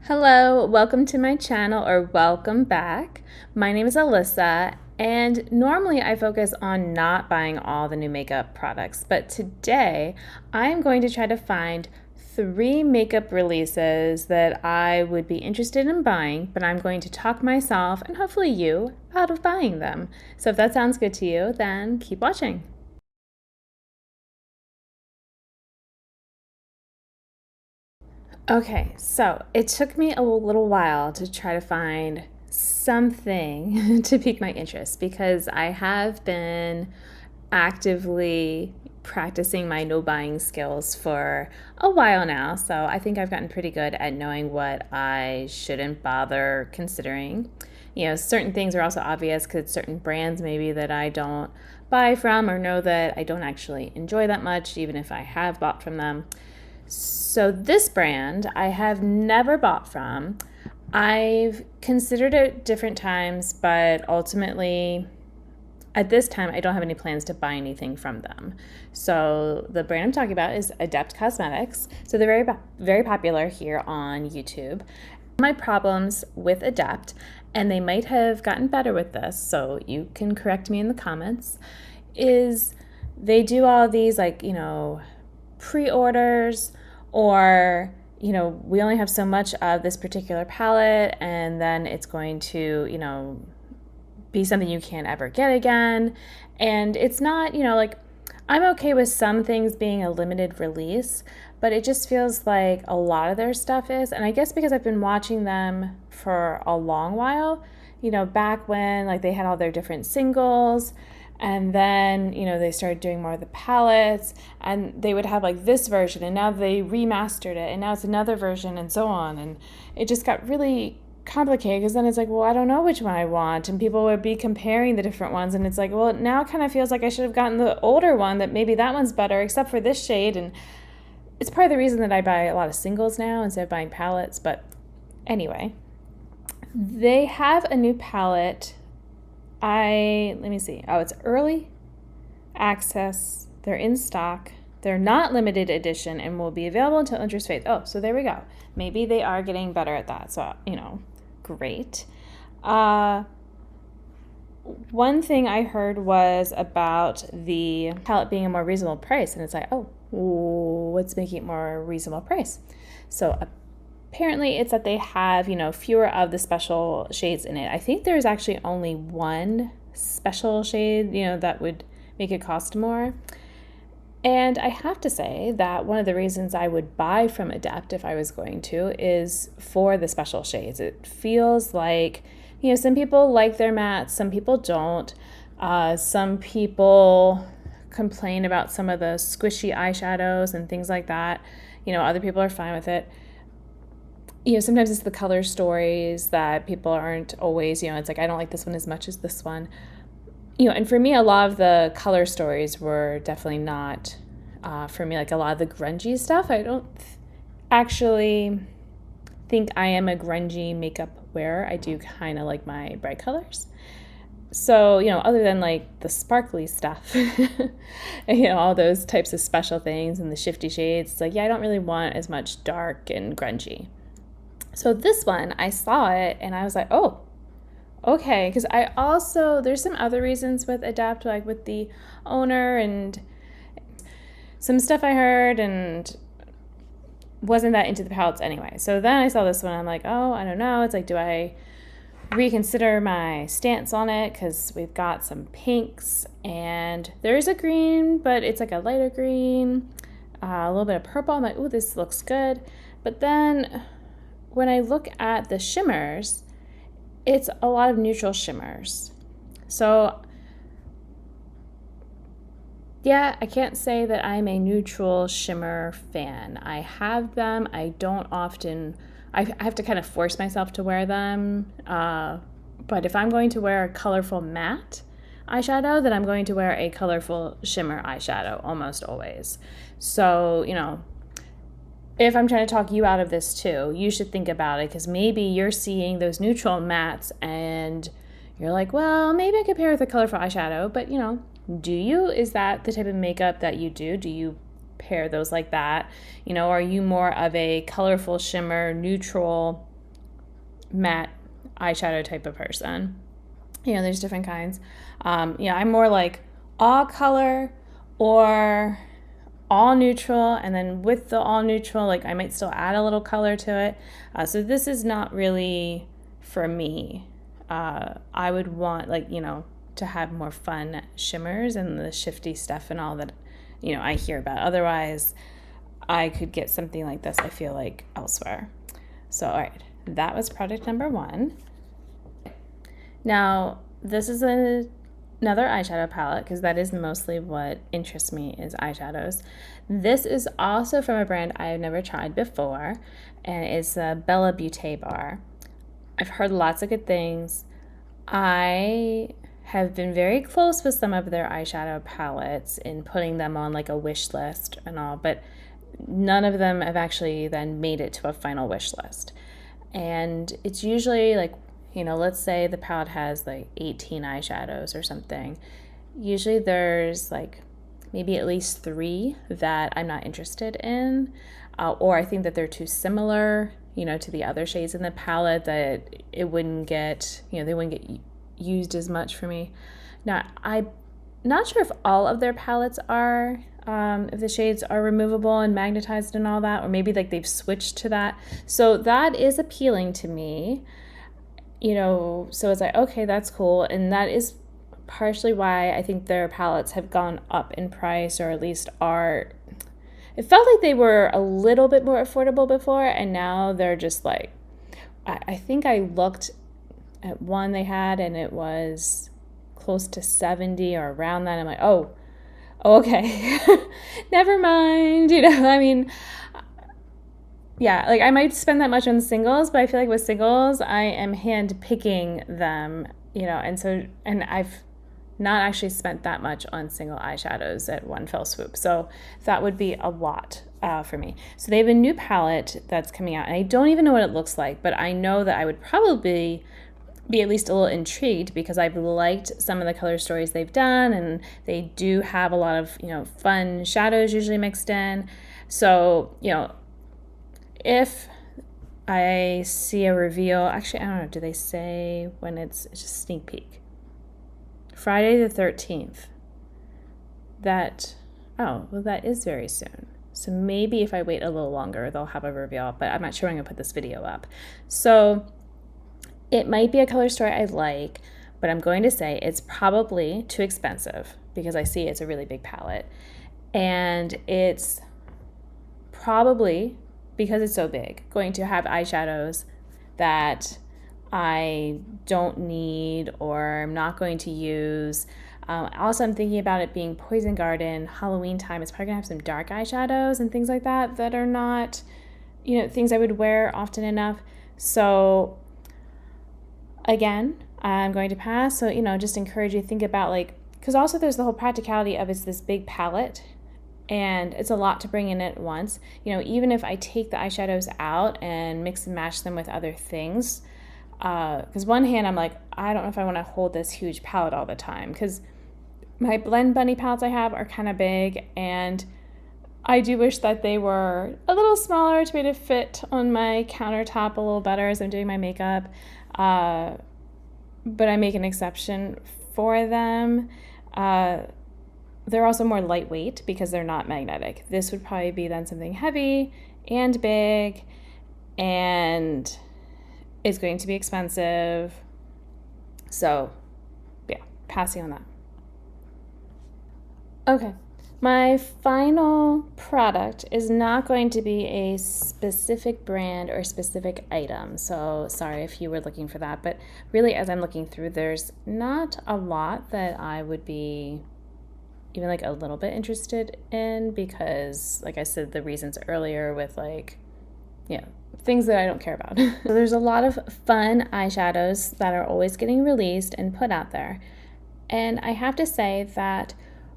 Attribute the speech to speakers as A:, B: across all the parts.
A: Hello, welcome to my channel, or welcome back. My name is Alyssa, and normally I focus on not buying all the new makeup products, but today I'm going to try to find 3 makeup releases that I would be interested in buying, but I'm going to talk myself and hopefully you out of buying them. So if that sounds good to you, then keep watching. Okay, so it took me a little while to try to find something to pique my interest because I have been actively practicing my no buying skills for a while now. So I think I've gotten pretty good at knowing what I shouldn't bother considering. Certain things are also obvious because certain brands maybe that I don't buy from or know that I don't actually enjoy that much, even if I have bought from them. So this brand I have never bought from. I've considered it different times, but ultimately at this time I don't have any plans to buy anything from them. So the brand I'm talking about is Adept Cosmetics. So they're very popular here on YouTube. My problems with Adept, and they might have gotten better with this, so you can correct me in the comments, is they do all these pre-orders, or we only have so much of this particular palette and then it's going to be something you can't ever get again. And it's not, I'm okay with some things being a limited release, but it just feels like a lot of their stuff is. And I guess because I've been watching them for a long while, back when they had all their different singles, and then they started doing more of the palettes, and they would have this version, and now they remastered it, and now it's another version, and so on. And it just got really complicated because then it's well, I don't know which one I want, and people would be comparing the different ones, and it's well, it now kind of feels like I should have gotten the older one, that maybe that one's better except for this shade. And it's part of the reason that I buy a lot of singles now instead of buying palettes. But anyway, they have a new palette. Let me see. Oh, it's early access. They're in stock. They're not limited edition and will be available until interest fades. Oh, so there we go. Maybe they are getting better at that. So, great. One thing I heard was about the palette being a more reasonable price. And it's what's making it more reasonable price? So apparently it's that they have, fewer of the special shades in it. I think there's actually only one special shade, that would make it cost more. And I have to say that one of the reasons I would buy from Adept if I was going to is for the special shades. It feels like, some people like their mattes, some people don't. Some people complain about some of the squishy eyeshadows and things like that. Other people are fine with it. Sometimes it's the color stories that people aren't always, it's I don't like this one as much as this one. And for me, a lot of the color stories were definitely not for me. A lot of the grungy stuff, I don't actually think I am a grungy makeup wearer. I do kind of like my bright colors. So, other than the sparkly stuff, all those types of special things and the shifty shades, it's I don't really want as much dark and grungy. So this one, I saw it and I was oh, okay. Because there's some other reasons with Adapt, with the owner and some stuff I heard, and wasn't that into the palettes anyway. So then I saw this one, I'm oh, I don't know. It's do I reconsider my stance on it? Because we've got some pinks and there's a green, but it's a lighter green, a little bit of purple. I'm ooh, this looks good. But then when I look at the shimmers, it's a lot of neutral shimmers. So yeah, I can't say that I'm a neutral shimmer fan. I have them. I don't often, I have to kind of force myself to wear them. But if I'm going to wear a colorful matte eyeshadow, then I'm going to wear a colorful shimmer eyeshadow almost always. So, if I'm trying to talk you out of this too, you should think about it, because maybe you're seeing those neutral mattes and you're well, maybe I could pair with a colorful eyeshadow, but do you? Is that the type of makeup that you do? Do you pair those like that? Are you more of a colorful shimmer, neutral matte eyeshadow type of person. You know, there's different kinds. Yeah, I'm more like all color or all neutral, and then with the all neutral, like I might still add a little color to it. So this is not really for me. I would want, like, you know, to have more fun shimmers and the shifty stuff and all that, you know, I hear about. Otherwise, I could get something like this, I feel like, elsewhere. So, all right, that was product number 1. Now, this is another eyeshadow palette, because that is mostly what interests me is eyeshadows. This is also from a brand I have never tried before, and it's a Bella Beauté bar. I've heard lots of good things. I have been very close with some of their eyeshadow palettes in putting them on like a wish list and all, but none of them have actually then made it to a final wish list. And it's usually like, you know, let's say the palette has like 18 eyeshadows or something. Usually there's like maybe at least 3 that I'm not interested in, or I think that they're too similar, you know, to the other shades in the palette, that it wouldn't get, you know, they wouldn't get used as much for me. Now, I'm not sure if all of their palettes are, if the shades are removable and magnetized and all that, or maybe like they've switched to that. So that is appealing to me, you know, so it's like, okay, that's cool. And that is partially why I think their palettes have gone up in price, or at least are, it felt like they were a little bit more affordable before, and now they're just like, I think I looked at one they had and it was close to 70 or around that. I'm like, oh okay. Never mind, you know. I mean, yeah, like I might spend that much on singles, but I feel like with singles I am hand picking them, you know, and I've not actually spent that much on single eyeshadows at one fell swoop, so that would be a lot for me. So they have a new palette that's coming out, and I don't even know what it looks like, but I know that I would probably be at least a little intrigued, because I've liked some of the color stories they've done, and they do have a lot of, you know, fun shadows usually mixed in. So, you know, if I see a reveal, actually, I don't know, do they say when it's just a sneak peek? Friday the 13th. That, oh, well, that is very soon. So maybe if I wait a little longer, they'll have a reveal, but I'm not sure when I'm going to put this video up. So it might be a color story I like, but I'm going to say it's probably too expensive, because I see it's a really big palette. And it's probably, because it's so big, going to have eyeshadows that I don't need or I'm not going to use. Also, I'm thinking about it being Poison Garden, Halloween time. It's probably going to have some dark eyeshadows and things like that that are not, you know, things I would wear often enough. So again, I'm going to pass. So, you know, just encourage you to think about, like, because also there's the whole practicality of it's this big palette and it's a lot to bring in at once. You know, even if I take the eyeshadows out and mix and match them with other things, because one hand I'm like, I don't know if I want to hold this huge palette all the time, because my Blend Bunny palettes I have are kind of big, and I do wish that they were a little smaller to be able to fit on my countertop a little better as I'm doing my makeup. But I make an exception for them. They're also more lightweight because they're not magnetic. This would probably be then something heavy and big, and it's going to be expensive. So yeah, passing on that. Okay. My final product is not going to be a specific brand or specific item, so sorry if you were looking for that, but really as I'm looking through, there's not a lot that I would be even like a little bit interested in, because like I said, the reasons earlier with, like, you know, things that I don't care about. So there's a lot of fun eyeshadows that are always getting released and put out there, and I have to say that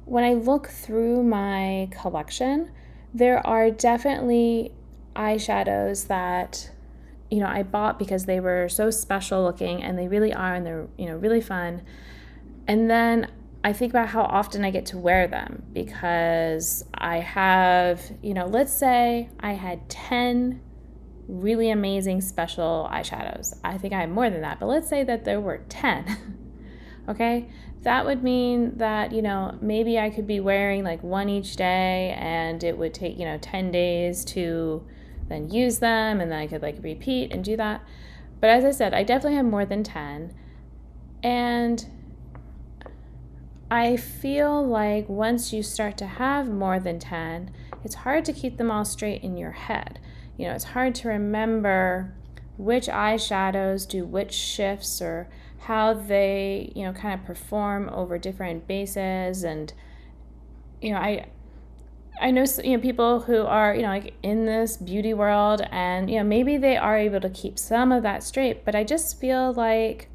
A: when I look through my collection, there are definitely eyeshadows that, you know, I bought because they were so special looking, and they really are, and they're, you know, really fun. And then I think about how often I get to wear them, because I have, you know, let's say I had 10 really amazing special eyeshadows. I think I have more than that, but let's say that there were 10. Okay, that would mean that, maybe I could be wearing like one each day, and it would take, 10 days to then use them, and then I could like repeat and do that. But as I said, I definitely have more than 10. And I feel like once you start to have more than 10, it's hard to keep them all straight in your head. It's hard to remember which eyeshadows do which shifts, or how they, kind of perform over different bases. And, I know, people who are, like in this beauty world, and, maybe they are able to keep some of that straight, but I just feel like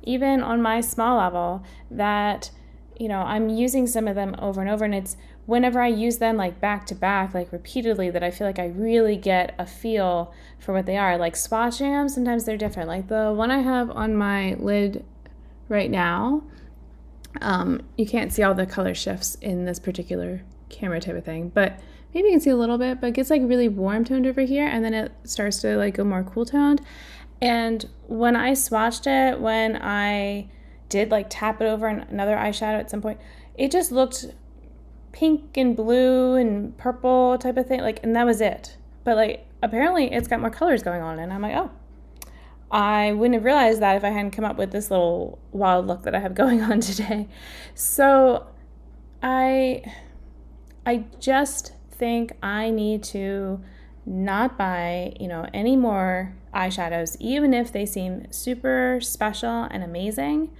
A: even on my small level that, I'm using some of them over and over, and it's whenever I use them like back to back, like repeatedly, that I feel like I really get a feel for what they are. Like swatching them, sometimes they're different. Like the one I have on my lid right now, you can't see all the color shifts in this particular camera type of thing, but maybe you can see a little bit, but it gets like really warm toned over here, and then it starts to like go more cool toned. And when I swatched it, when I did like tap it over another eyeshadow at some point, it just looked pink and blue and purple type of thing, like, and that was it. But like apparently it's got more colors going on, and I'm like, oh, I wouldn't have realized that if I hadn't come up with this little wild look that I have going on today. So I just think I need to not buy, any more eyeshadows, even if they seem super special and amazing,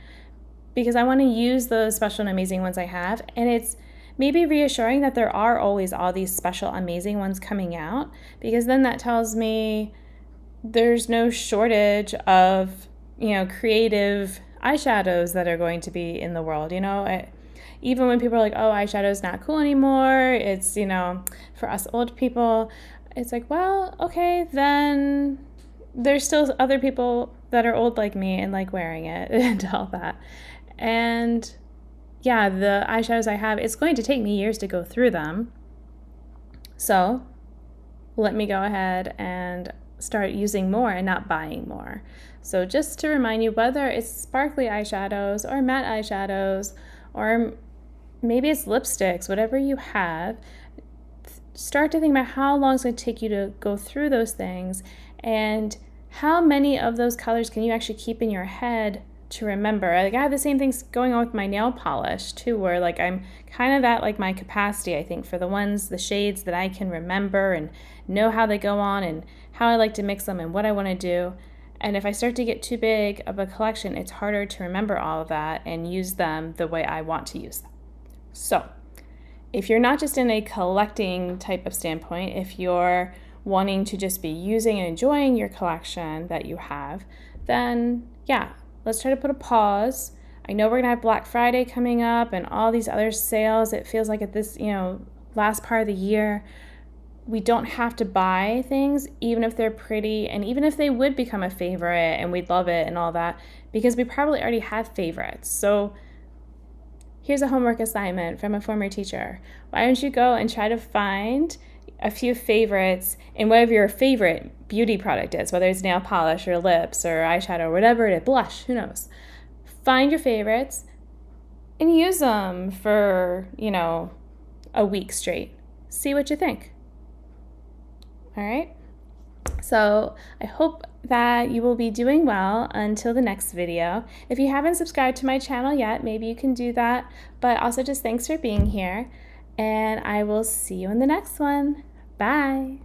A: because I want to use those special and amazing ones I have. And it's maybe reassuring that there are always all these special, amazing ones coming out, because then that tells me there's no shortage of, creative eyeshadows that are going to be in the world. Even when people are like, oh, eyeshadow's not cool anymore, it's, for us old people, it's like, well, okay, then there's still other people that are old like me and like wearing it and all that. And yeah, the eyeshadows I have, it's going to take me years to go through them. So let me go ahead and start using more and not buying more. So just to remind you, whether it's sparkly eyeshadows or matte eyeshadows, or maybe it's lipsticks, whatever you have, start to think about how long it's going to take you to go through those things, and how many of those colors can you actually keep in your head to remember. Like I have the same things going on with my nail polish too, where like I'm kind of at like my capacity, I think, for the shades that I can remember and know how they go on and how I like to mix them and what I want to do. And if I start to get too big of a collection, it's harder to remember all of that and use them the way I want to use them. So if you're not just in a collecting type of standpoint, if you're wanting to just be using and enjoying your collection that you have, then yeah, let's try to put a pause. I know we're going to have Black Friday coming up and all these other sales. It feels like at this, last part of the year, we don't have to buy things, even if they're pretty and even if they would become a favorite and we'd love it and all that, because we probably already have favorites. So here's a homework assignment from a former teacher. Why don't you go and try to find a few favorites in whatever your favorite beauty product is, whether it's nail polish or lips or eyeshadow or whatever it is, blush, who knows. Find your favorites and use them for, a week straight. See what you think. All right? So I hope that you will be doing well until the next video. If you haven't subscribed to my channel yet, maybe you can do that. But also just thanks for being here. And I will see you in the next one. Bye.